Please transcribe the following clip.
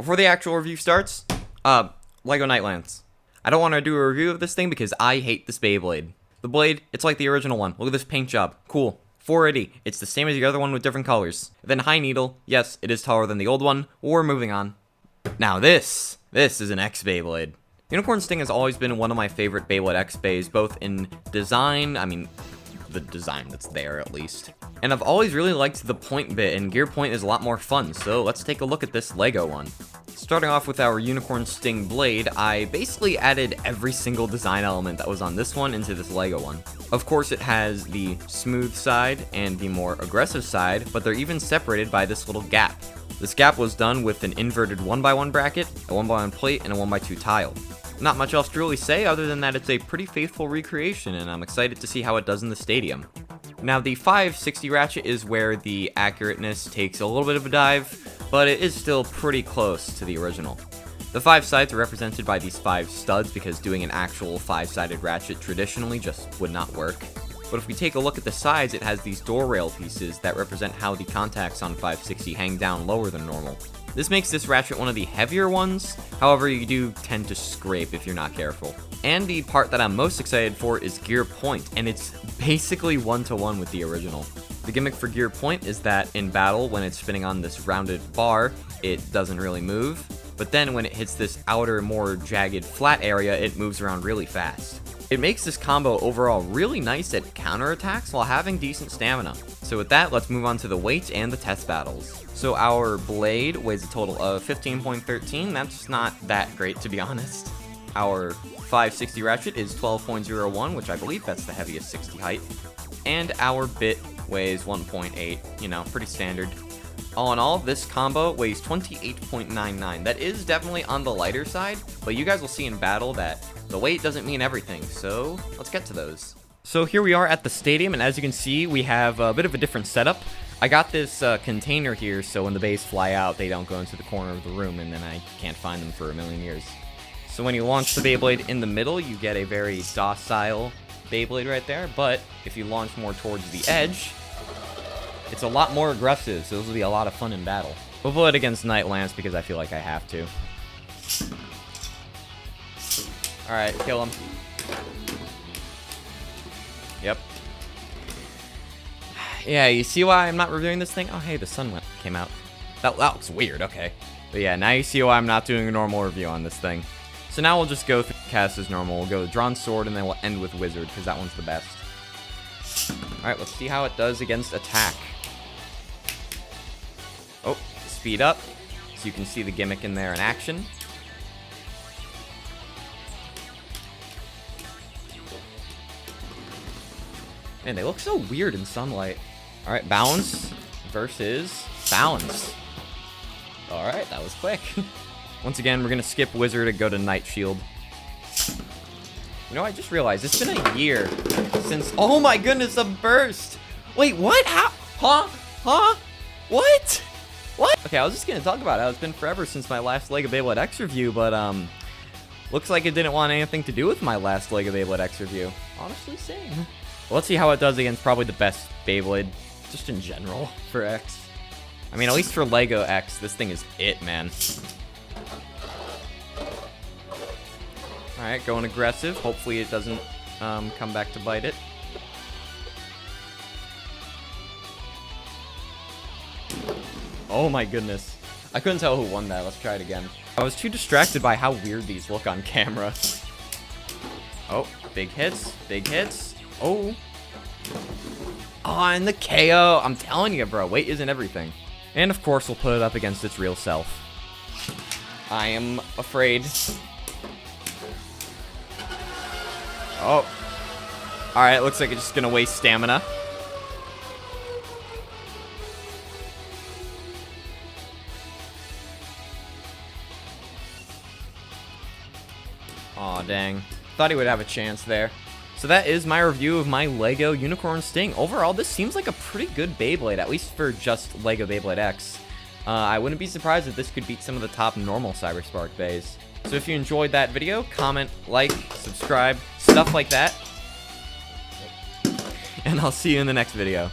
before the actual review starts, Lego Knightlance. I don't want to do a review of this thing because I hate this Beyblade. The blade, it's like the original one. Look at this paint job. Cool. 480. It's the same as the other one with different colors. Then High Needle. Yes, it is taller than the old one. We're moving on. Now this is an X Beyblade. Unicornsting has always been one of my favorite Beyblade X bays, both in design, the design that's there at least. And I've always really liked the point bit, and gear point is a lot more fun, so let's take a look at this Lego one. Starting off with our Unicornsting blade, I basically added every single design element that was on this one into this Lego one. Of course, it has the smooth side and the more aggressive side, but they're even separated by this little gap. This gap was done with an inverted 1x1 bracket, a 1x1 plate, and a 1x2 tile. Not much else to really say other than that it's a pretty faithful recreation, and I'm excited to see how it does in the stadium. Now, the 560 ratchet is where the accurateness takes a little bit of a dive, but it is still pretty close to the original. The 5 sides are represented by these 5 studs because doing an actual 5-sided ratchet traditionally just would not work. But if we take a look at the sides, it has these door rail pieces that represent how the contacts on 560 hang down lower than normal. This makes this ratchet one of the heavier ones, however you do tend to scrape if you're not careful. And the part that I'm most excited for is gear point, and it's basically 1-to-1 with the original. The gimmick for gear point is that in battle, when it's spinning on this rounded bar, it doesn't really move, but then when it hits this outer, more jagged, flat area, it moves around really fast. It makes this combo overall really nice at counterattacks while having decent stamina. So with that, let's move on to the weight and the test battles. So our blade weighs a total of 15.13, that's not that great to be honest. Our 560 ratchet is 12.01, which I believe that's the heaviest 60 height. And our bit weighs 1.8, pretty standard. All in all, this combo weighs 28.99. That is definitely on the lighter side, but you guys will see in battle that the weight doesn't mean everything, so let's get to those. So here we are at the stadium, and as you can see, we have a bit of a different setup. I got this container here, so when the bays fly out, they don't go into the corner of the room, and then I can't find them for a million years. So when you launch the Beyblade in the middle, you get a very docile Beyblade right there, but if you launch more towards the edge, it's a lot more aggressive, so this will be a lot of fun in battle. We'll play it against Knightlance because I feel like I have to. Alright, kill him. Yep. Yeah, you see why I'm not reviewing this thing? Oh, hey, the sun came out. That looks weird, okay. But yeah, now you see why I'm not doing a normal review on this thing. So now we'll just go through cast as normal. We'll go Drawn Sword, and then we'll end with Wizard, because that one's the best. Alright, let's see how it does against attack. Oh, speed up, so you can see the gimmick in there in action. Man, they look so weird in sunlight. Alright, balance versus balance. Alright, that was quick. Once again, we're going to skip Wizard and go to Night Shield. I just realized it's been a year since... Oh my goodness, a burst! Wait, what? How? Huh? What? Okay, I was just going to talk about how it's been forever since my last Lego Beyblade X review, but looks like it didn't want anything to do with my last Lego Beyblade X review. Honestly, same. Well, let's see how it does against probably the best Beyblade, just in general, for X. At least for Lego X, this thing is it, man. Alright, going aggressive. Hopefully it doesn't come back to bite it. Oh my goodness. I couldn't tell who won that. Let's try it again. I was too distracted by how weird these look on camera. Oh, big hits. Big hits. Oh. Oh, and the KO. I'm telling you, bro. Weight isn't everything. And of course, we'll put it up against its real self. I am afraid. Oh. Alright, looks like it's just gonna waste stamina. Aw, dang. Thought he would have a chance there. So that is my review of my Lego Unicornsting. Overall, this seems like a pretty good Beyblade, at least for just Lego Beyblade X. I wouldn't be surprised if this could beat some of the top normal Cyberspark bays. So if you enjoyed that video, comment, like, subscribe, stuff like that. And I'll see you in the next video.